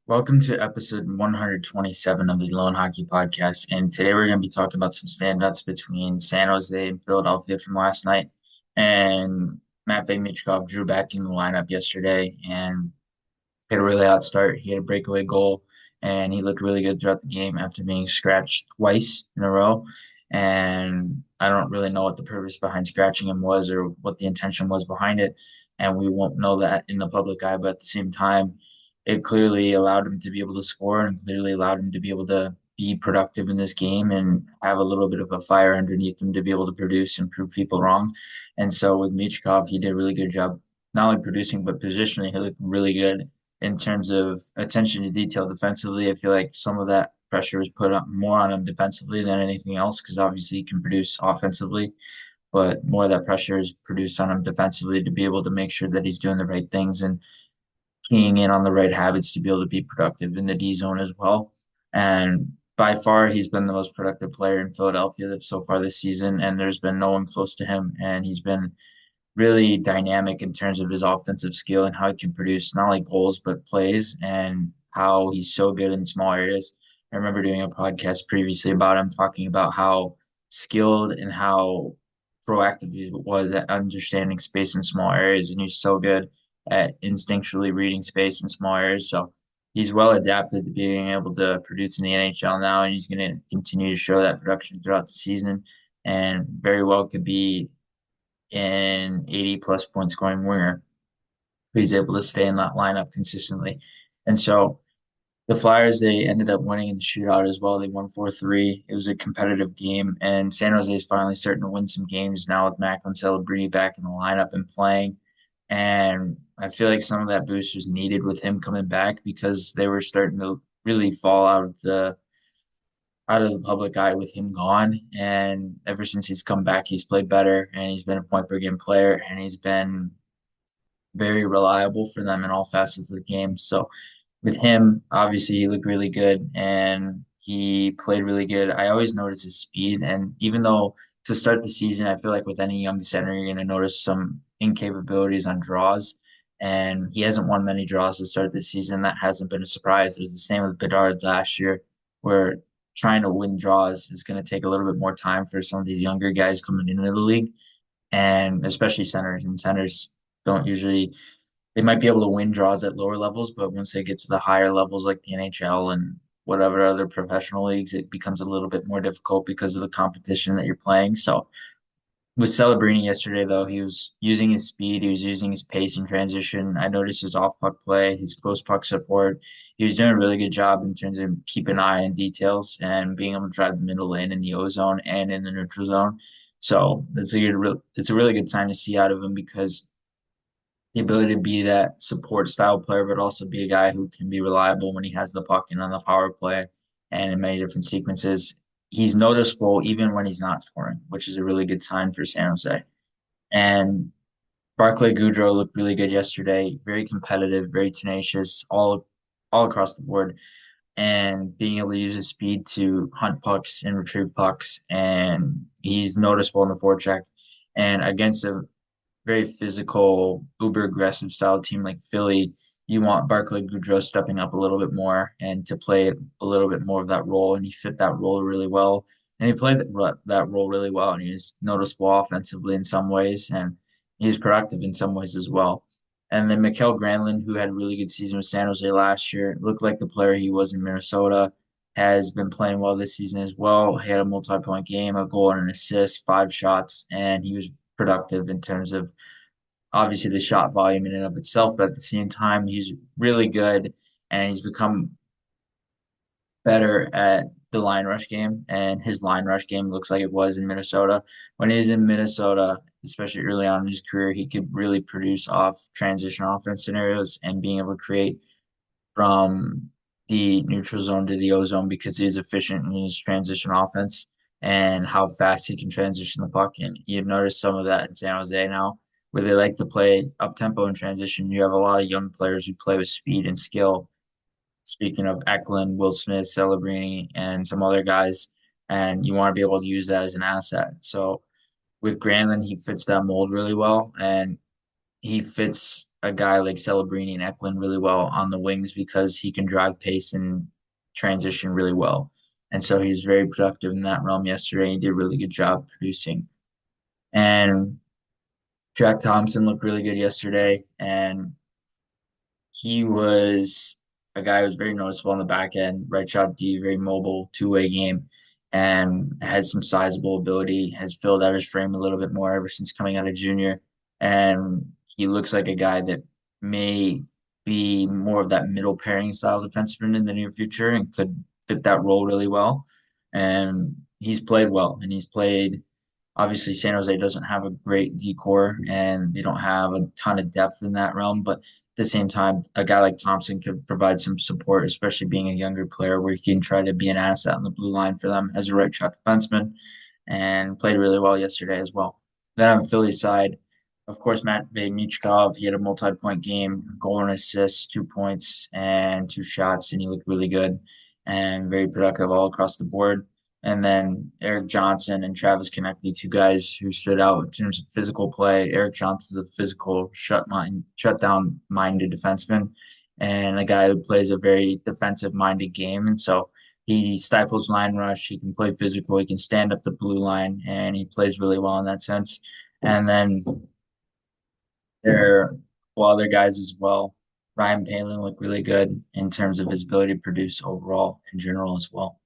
Welcome to episode 127 of the Loane Hockey Podcast. And today we're going to be talking about some standouts between San Jose and Philadelphia from last night. And Matvei Michkov drew back in the lineup yesterday and had a really hot start. He had a breakaway goal and he looked really good throughout the game after being scratched twice in a row. And I don't really know what the purpose behind scratching him was or what the intention was behind it. And we won't know that in the public eye, but at the same time, it clearly allowed him to be able to score and clearly allowed him to be able to be productive in this game and have a little bit of a fire underneath him to be able to produce and prove people wrong. And so with Michkov, he did a really good job, not only producing, but positionally, he looked really good in terms of attention to detail defensively. I feel like some of that pressure was put up more on him defensively than anything else because obviously he can produce offensively, but more of that pressure is produced on him defensively to be able to make sure that he's doing the right things and keying in on the right habits to be able to be productive in the D zone as well. And by far, he's been the most productive player in Philadelphia so far this season, and there's been no one close to him. And he's been really dynamic in terms of his offensive skill and how he can produce not only goals but plays and how he's so good in small areas. I remember doing a podcast previously about him talking about how skilled and how proactive he was at understanding space in small areas, and he's so good at instinctually reading space in small areas. So he's well adapted to being able to produce in the NHL now, and he's going to continue to show that production throughout the season, and very well could be an 80 plus point scoring winger. He's able to stay in that lineup consistently. And so the Flyers, they ended up winning in the shootout as well. They won 4-3. It was a competitive game, and San Jose is finally starting to win some games now with Macklin Celebrini back in the lineup and playing. And I feel like some of that boost was needed with him coming back because they were starting to really fall out of the public eye with him gone. And ever since he's come back, he's played better and he's been a point per game player and he's been very reliable for them in all facets of the game. So with him, obviously he looked really good and he played really good. I always notice his speed. And even though to start the season, I feel like with any young center, you're going to notice some incapabilities on draws. And he hasn't won many draws to start the season. That hasn't been a surprise. It was the same with Bedard last year, where trying to win draws is going to take a little bit more time for some of these younger guys coming into the league, and especially centers. And centers don't usually they might be able to win draws at lower levels, but once they get to the higher levels like the NHL and whatever other professional leagues, it becomes a little bit more difficult because of the competition that you're playing. So with Celebrini yesterday, though, he was using his speed, he was using his pace in transition. I noticed his off puck play, his close puck support. He was doing a really good job in terms of keeping an eye on details and being able to drive the middle lane in the O zone and in the neutral zone. So it's a really good sign to see out of him because the ability to be that support style player, but also be a guy who can be reliable when he has the puck and on the power play and in many different sequences. He's noticeable even when he's not scoring, which is a really good sign for San Jose. And Barclay Goodrow looked really good yesterday, very competitive, very tenacious, all across the board, and being able to use his speed to hunt pucks and retrieve pucks. And he's noticeable in the forecheck. And against a very physical, uber aggressive style team like Philly, you want Barclay Goodrow stepping up a little bit more and to play a little bit more of that role. And he fit that role really well. And he played that role really well. And he was noticeable offensively in some ways. And he was productive in some ways as well. And then Mikael Granlund, who had a really good season with San Jose last year, looked like the player he was in Minnesota, has been playing well this season as well. He had a multi-point game, a goal and an assist, 5 shots, and he was productive in terms of obviously the shot volume in and of itself, but at the same time, he's really good and he's become better at the line rush game. And his line rush game looks like it was in Minnesota. When he was in Minnesota, especially early on in his career, he could really produce off transition offense scenarios and being able to create from the neutral zone to the O zone because he's efficient in his transition offense and how fast he can transition the puck. And you've noticed some of that in San Jose now, where they like to play up tempo in transition. You have a lot of young players who play with speed and skill. Speaking of Eklund, Will Smith, Celebrini, and some other guys, and you want to be able to use that as an asset. So with Granlund, he fits that mold really well, and he fits a guy like Celebrini and Eklund really well on the wings because he can drive pace and transition really well. And so he was very productive in that realm yesterday. He did a really good job producing. And Jack Thompson looked really good yesterday. And he was a guy who was very noticeable on the back end, right shot D, very mobile, two-way game, and has some sizable ability, has filled out his frame a little bit more ever since coming out of junior. And he looks like a guy that may be more of that middle pairing style defenseman in the near future and could fit that role really well. And he's played well, and he's played. Obviously, San Jose doesn't have a great decor and they don't have a ton of depth in that realm, but at the same time, a guy like Thompson could provide some support, especially being a younger player where he can try to be an asset on the blue line for them as a right shot defenseman and played really well yesterday as well. Then on the Philly side, of course, Matvey Michkov, he had a multi-point game, goal and assist, 2 points and two shots, and he looked really good and very productive all across the board. And then Eric Johnson and Travis Konecny, two guys who stood out in terms of physical play. Eric Johnson's a physical shutdown minded defenseman, and a guy who plays a very defensive minded game. And so he stifles line rush. He can play physical. He can stand up the blue line, and he plays really well in that sense. And then there are other guys as well. Ryan Palin looked really good in terms of his ability to produce overall in general as well.